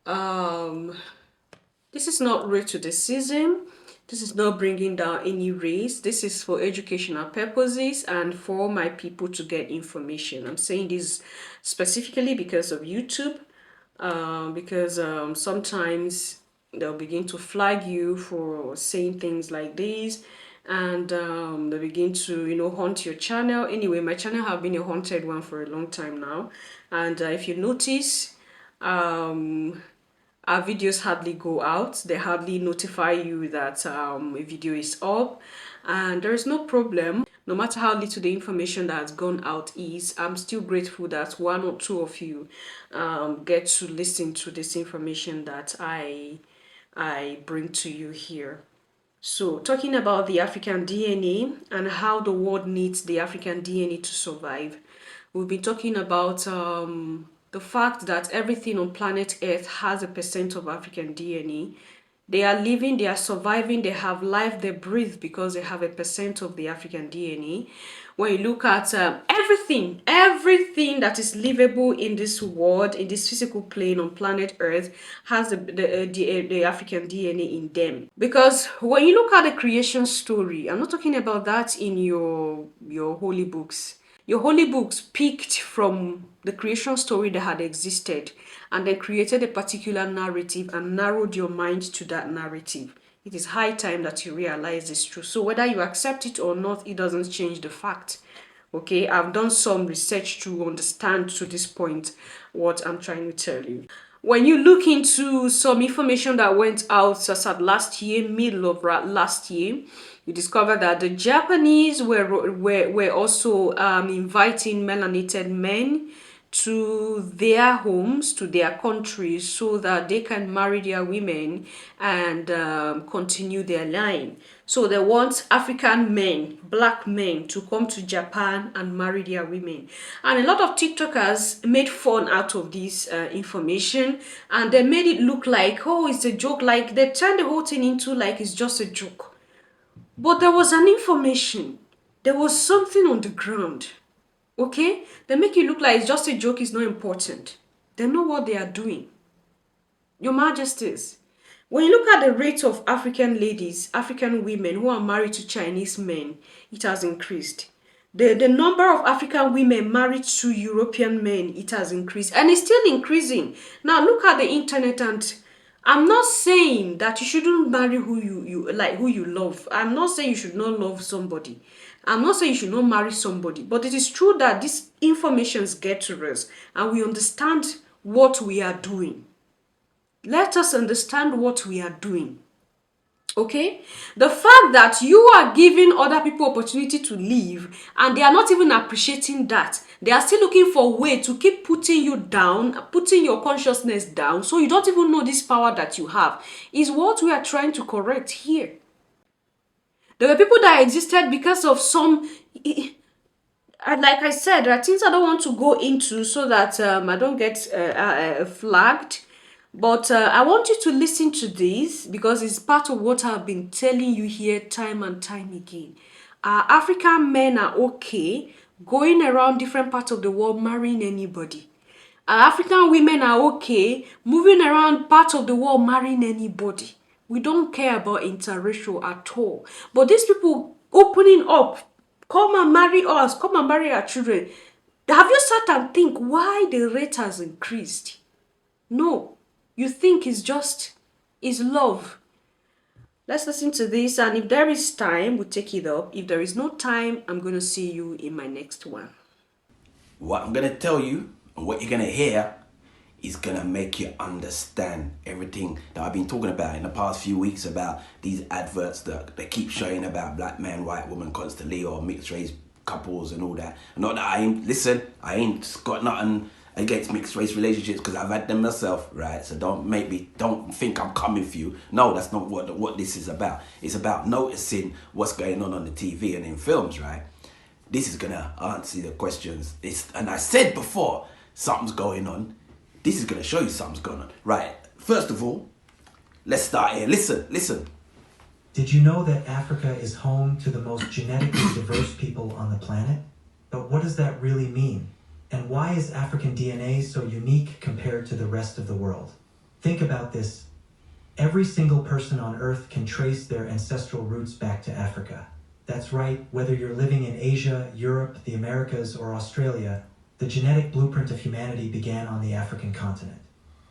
Um, this is not racism. This is not bringing down any race. This is for educational purposes and for my people to get information. I'm saying this specifically because of YouTube, because sometimes they'll begin to flag you for saying things like this, and they begin to haunt your channel. Anyway, my channel have been a haunted one for a long time now, and if you notice, um our videos hardly go out. They hardly notify you that a video is up, and there's no problem. No matter how little the information that has gone out is, I'm still grateful that one or two of you get to listen to this information that I bring to you here. So, talking about the African DNA and how the world needs the African DNA to survive, we've been talking about the fact that everything on planet Earth has a percent of African DNA. They are living, they are surviving, they have life, they breathe because they have a percent of the African DNA. When you look at everything that is livable in this world, in this physical plane on planet Earth, has the African DNA in them. Because when you look at the creation story, I'm not talking about that in your holy books. Your holy books picked from the creation story that had existed and then created a particular narrative and narrowed your mind to that narrative. It is high time that you realize this truth. So whether you accept it or not, it doesn't change the fact. Okay, I've done some research to understand to this point what I'm trying to tell you. When you look into some information that went out just at last year, middle of last year, you discover that the Japanese were also inviting melanated men to their homes, to their countries, so that they can marry their women and continue their line. So they want African men, black men, to come to Japan and marry their women. And a lot of TikTokers made fun out of this information, and they made it look like, oh, it's a joke. Like they turned the whole thing into like it's just a joke. But there was an information. There was something on the ground. Okay? They make it look like it's just a joke, is not important. They know what they are doing. Your Majesties, when you look at the rate of African ladies, African women who are married to Chinese men, it has increased. The number of African women married to European men, it has increased. And it's still increasing. Now look at the internet, and I'm not saying that you shouldn't marry who you like, who you love. I'm not saying you should not love somebody. I'm not saying you should not marry somebody. But it is true that these informations get to us and we understand what we are doing. Let us understand what we are doing. Okay? The fact that you are giving other people opportunity to live and they are not even appreciating that. They are still looking for a way to keep putting you down, putting your consciousness down, so you don't even know this power that you have, is what we are trying to correct here. There were people that existed because of some, like I said, there are things I don't want to go into so that I don't get flagged. But I want you to listen to this because it's part of what I've been telling you here time and time again. African men are okay going around different parts of the world marrying anybody. African women are okay moving around parts of the world marrying anybody. We don't care about interracial at all. But these people opening up, come and marry us, come and marry our children. Have you sat and think why the rate has increased? No. You think it's love. Let's listen to this, and if there is time, we'll take it up. If there is no time, I'm going to see you in my next one. What I'm going to tell you and what you're going to hear is going to make you understand everything that I've been talking about in the past few weeks about these adverts that they keep showing about black man, white woman constantly, or mixed race couples and all that. Not that I ain't got nothing against mixed race relationships because I've had them myself, right? So don't think I'm coming for you. No, that's not what this is about. It's about noticing what's going on the TV and in films, right? This is gonna answer the questions. And I said before, something's going on. This is gonna show you something's going on. Right, first of all, let's start here. Listen. Did you know that Africa is home to the most genetically diverse people on the planet? But what does that really mean? And why is African DNA so unique compared to the rest of the world? Think about this. Every single person on Earth can trace their ancestral roots back to Africa. That's right, whether you're living in Asia, Europe, the Americas, or Australia, the genetic blueprint of humanity began on the African continent.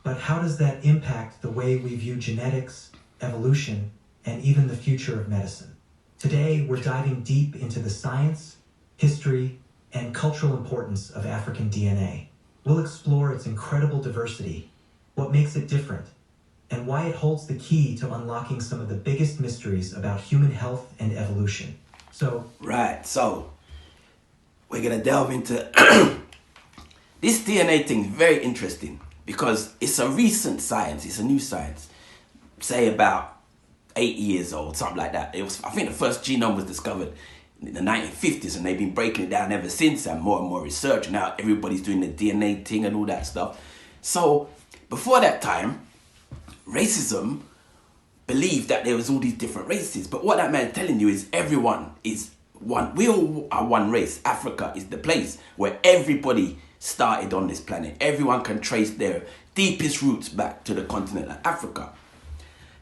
But how does that impact the way we view genetics, evolution, and even the future of medicine? Today, we're diving deep into the science, history, and cultural importance of African DNA. We'll explore its incredible diversity, what makes it different, and why it holds the key to unlocking some of the biggest mysteries about human health and evolution. Right, so we're gonna delve into this DNA thing. Is very interesting because it's a recent science. It's a new science. Say about 8 years old, something like that. I think the first genome was discovered in the 1950s, and they've been breaking it down ever since, and more research. Now everybody's doing the DNA thing and all that stuff. So before that time, racism believed that there was all these different races, but what that man's telling you is everyone is one. We all are one race. Africa is the place where everybody started on this planet. Everyone can trace their deepest roots back to the continent of Africa.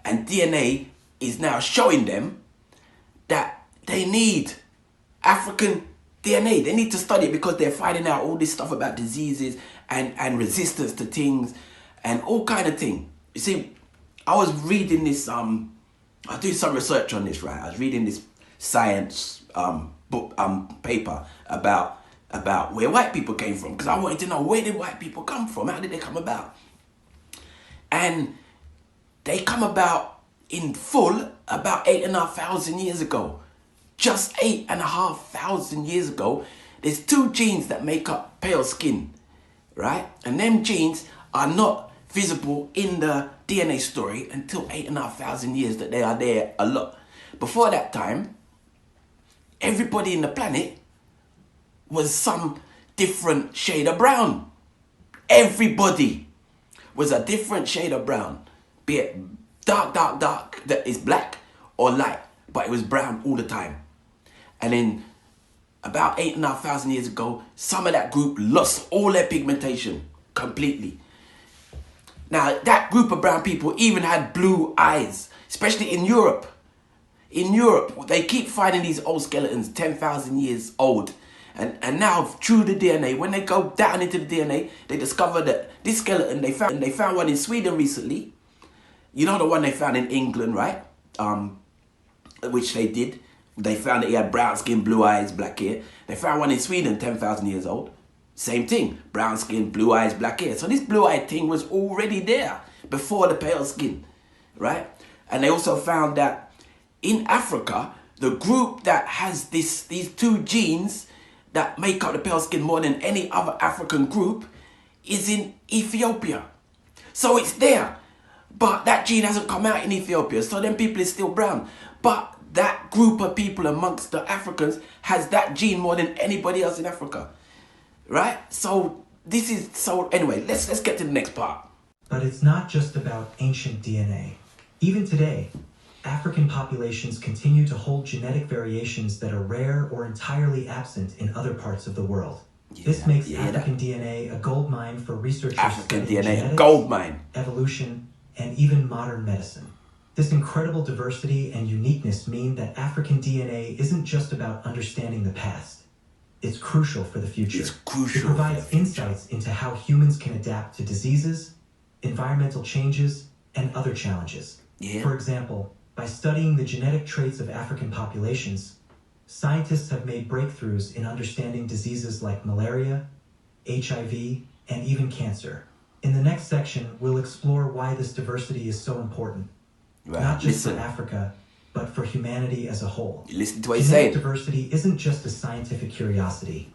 And DNA is now showing them that they need African DNA. They need to study it because they're finding out all this stuff about diseases and resistance to things and all kind of thing. You see, I was reading this, I was doing some research on this, right? I was reading this science book, paper about where white people came from, because I wanted to know, where did white people come from? How did they come about? And they come about in full about 8,500 years ago. Just 8,500 years ago, there's 2 genes that make up pale skin, right? And them genes are not visible in the DNA story until 8,500 years that they are there a lot. Before that time, everybody in the planet was some different shade of brown. Everybody was a different shade of brown. Be it dark, that is black, or light, but it was brown all the time. And then about 8,500 years ago, some of that group lost all their pigmentation completely. Now, that group of brown people even had blue eyes, especially in Europe. In Europe, they keep finding these old skeletons, 10,000 years old. And now, through the DNA, when they go down into the DNA, they discover that this skeleton, they found one in Sweden recently. You know the one they found in England, right? Which they did. They found that he had brown skin, blue eyes, black hair. They found one in Sweden, 10,000 years old. Same thing, brown skin, blue eyes, black hair. So this blue-eyed thing was already there before the pale skin, right? And they also found that in Africa, the group that has these 2 genes that make up the pale skin more than any other African group is in Ethiopia. So it's there, but that gene hasn't come out in Ethiopia, so them people is still brown. But that group of people amongst the Africans has that gene more than anybody else in Africa. Right? So anyway, let's get to the next part. But it's not just about ancient DNA. Even today, African populations continue to hold genetic variations that are rare or entirely absent in other parts of the world. This makes African DNA a goldmine for researchers African studying DNA, genetics, goldmine, evolution, and even modern medicine. This incredible diversity and uniqueness mean that African DNA isn't just about understanding the past. It's crucial for the future. It's crucial. It provides insights into how humans can adapt to diseases, environmental changes, and other challenges. Yeah. For example, by studying the genetic traits of African populations, scientists have made breakthroughs in understanding diseases like malaria, HIV, and even cancer. In the next section, we'll explore why this diversity is so important. Right. Not just for Africa, but for humanity as a whole. You listen to what he's saying. Genetic diversity isn't just a scientific curiosity.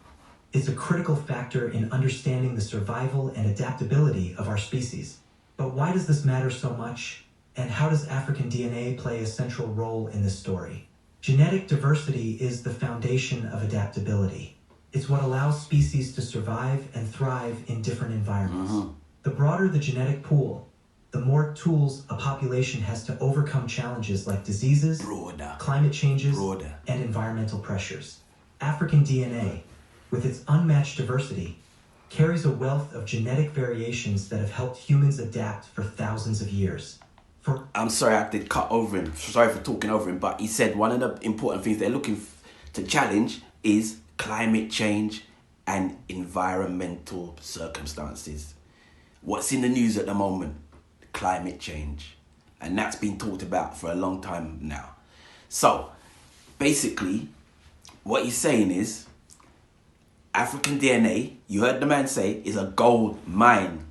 It's a critical factor in understanding the survival and adaptability of our species. But why does this matter so much? And how does African DNA play a central role in this story? Genetic diversity is the foundation of adaptability. It's what allows species to survive and thrive in different environments. The broader the genetic pool, the more tools a population has to overcome challenges like diseases, climate changes, and environmental pressures. African DNA, with its unmatched diversity, carries a wealth of genetic variations that have helped humans adapt for thousands of years. I'm sorry I did cut over him. Sorry for talking over him, but he said one of the important things they're looking to challenge is climate change and environmental circumstances. What's in the news at the moment? Climate change. And that's been talked about for a long time now. So, basically, what he's saying is African DNA, you heard the man say, is a gold mine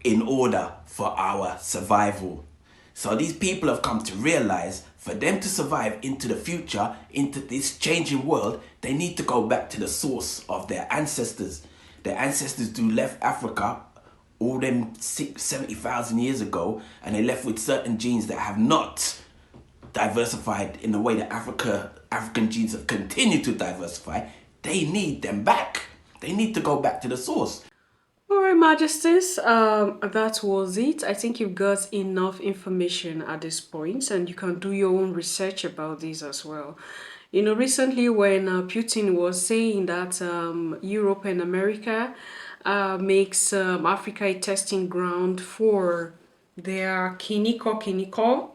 in order for our survival. So these people have come to realize for them to survive into the future, into this changing world, they need to go back to the source of their ancestors. Their ancestors who left Africa all them 70,000 years ago, and they left with certain genes that have not diversified in the way that African genes have continued to diversify. They need them back. They need to go back to the source. All right, Majesties, that was it. I think you've got enough information at this point, and you can do your own research about this as well. You know, recently when Putin was saying that Europe and America makes Africa a testing ground for their kiniko.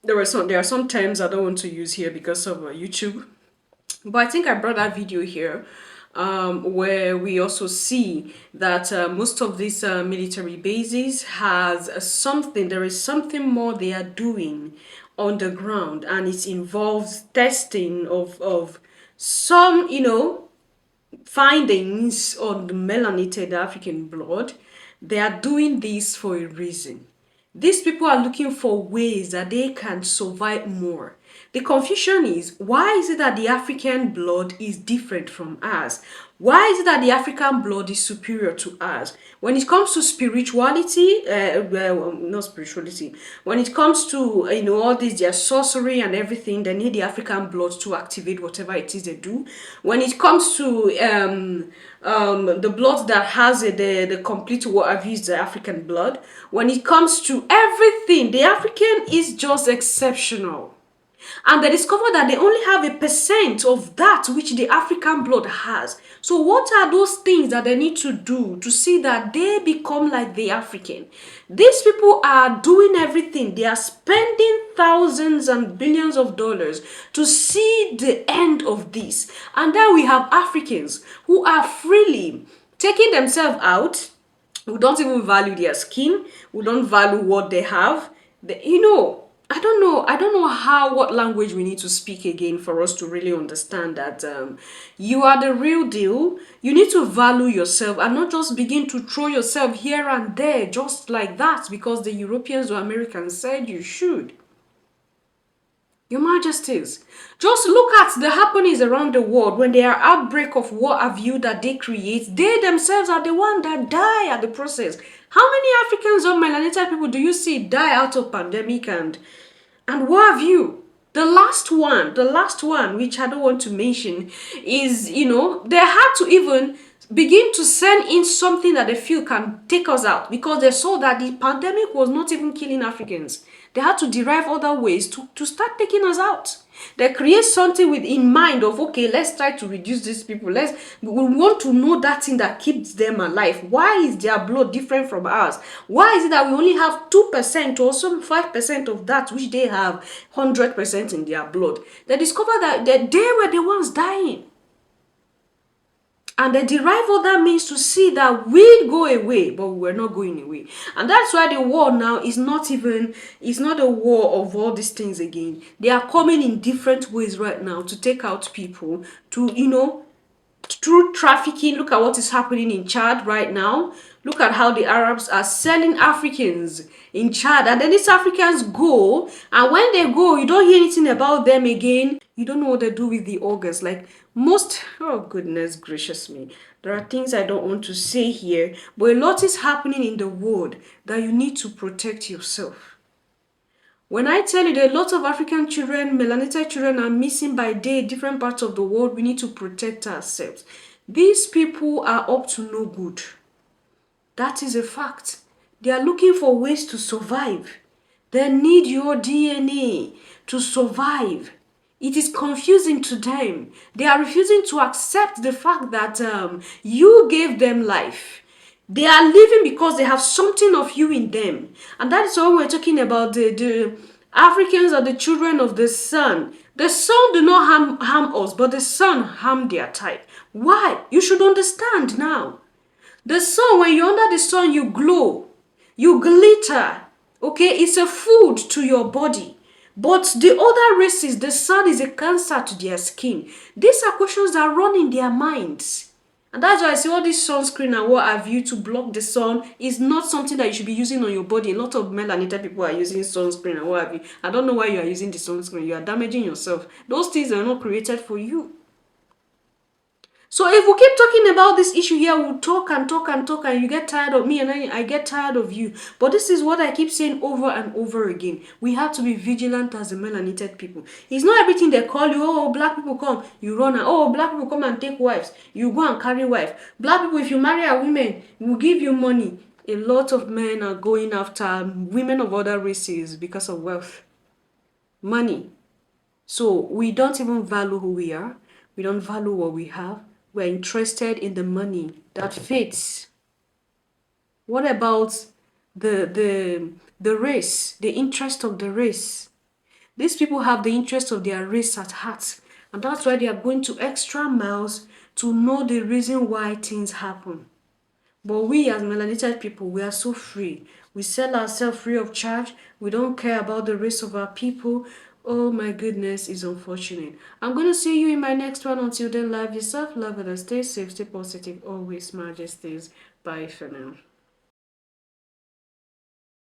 There are some terms I don't want to use here because of YouTube. But I think I brought that video here where we also see that most of these military bases has there is something more they are doing on the ground, and it involves testing of some, findings on the melanated African blood. They are doing this for a reason. These people are looking for ways that they can survive more. The confusion is, why is it that the African blood is different from ours? Why is it that the African blood is superior to ours? When it comes to spirituality, not spirituality, when it comes to, all this, their sorcery and everything, they need the African blood to activate whatever it is they do. When it comes to the blood that has the complete, what I've used, the African blood. When it comes to everything, the African is just exceptional. And they discovered that they only have 1% of that which the African blood has. So what are those things that they need to do to see that they become like the African? These people are doing everything. They are spending thousands and billions of dollars to see the end of this. And then we have Africans who are freely taking themselves out, who don't even value their skin, who don't value what they have. I don't know what language we need to speak again for us to really understand that you are the real deal. You need to value yourself and not just begin to throw yourself here and there just like that because the Europeans or Americans said you should. Your Majesties, just look at the happenings around the world when there are outbreak of what have you that they create. They themselves are the one that die at the process. How many Africans or melanated people do you see die out of pandemic and what have you? The last one, which I don't want to mention, is, they had to even begin to send in something that they feel can take us out because they saw that the pandemic was not even killing Africans. They had to derive other ways to start taking us out. They create something in mind of, okay, let's try to reduce these people. We want to know that thing that keeps them alive. Why is their blood different from ours? Why is it that we only have 2% or some 5% of that which they have 100% in their blood? They discovered that they were the ones dying. And they derive other means to see that we go away, but we're not going away. And that's why the war now is not a war of all these things again. They are coming in different ways right now to take out people, to, through trafficking. Look at what is happening in Chad right now. Look at how the Arabs are selling Africans in Chad. And then these Africans go, and when they go, you don't hear anything about them again. You don't know what they do with the organs. Oh goodness gracious me. There are things I don't want to say here, but a lot is happening in the world that you need to protect yourself. When I tell you that a lot of African children, melanated children are missing by day, different parts of the world, we need to protect ourselves. These people are up to no good. That is a fact. They are looking for ways to survive. They need your DNA to survive. It is confusing to them. They are refusing to accept the fact that you gave them life. They are living because they have something of you in them. And that is why we're talking about the Africans are the children of the sun. The sun do not harm us, but the sun harm their type. Why? You should understand now. The sun, when you're under the sun, you glow, you glitter. Okay, it's a food to your body. But the other races, the sun is a cancer to their skin. These are questions that run in their minds. And that's why I say all this sunscreen and what have you to block the sun is not something that you should be using on your body. A lot of melanated people are using sunscreen and what have you. I don't know why you are using the sunscreen. You are damaging yourself. Those things are not created for you. So if we keep talking about this issue here, we'll talk and talk and talk, and you get tired of me, and I get tired of you. But this is what I keep saying over and over again. We have to be vigilant as the melanated people. It's not everything they call you, oh, black people come, you run, and oh, black people come and take wives, you go and carry wife. Black people, if you marry a woman, we'll give you money. A lot of men are going after women of other races because of wealth, money. So we don't even value who we are. We don't value what we have. We're interested in the money that fits. What about the race, the interest of the race? These people have the interest of their race at heart, and that's why they are going to extra miles to know the reason why things happen. But we as melanated people, we are so free. We sell ourselves free of charge. We don't care about the race of our people. Oh my goodness, it's unfortunate. I'm going to see you in my next one. Until then, love yourself, love others, stay safe, stay positive, always majesties. Bye for now.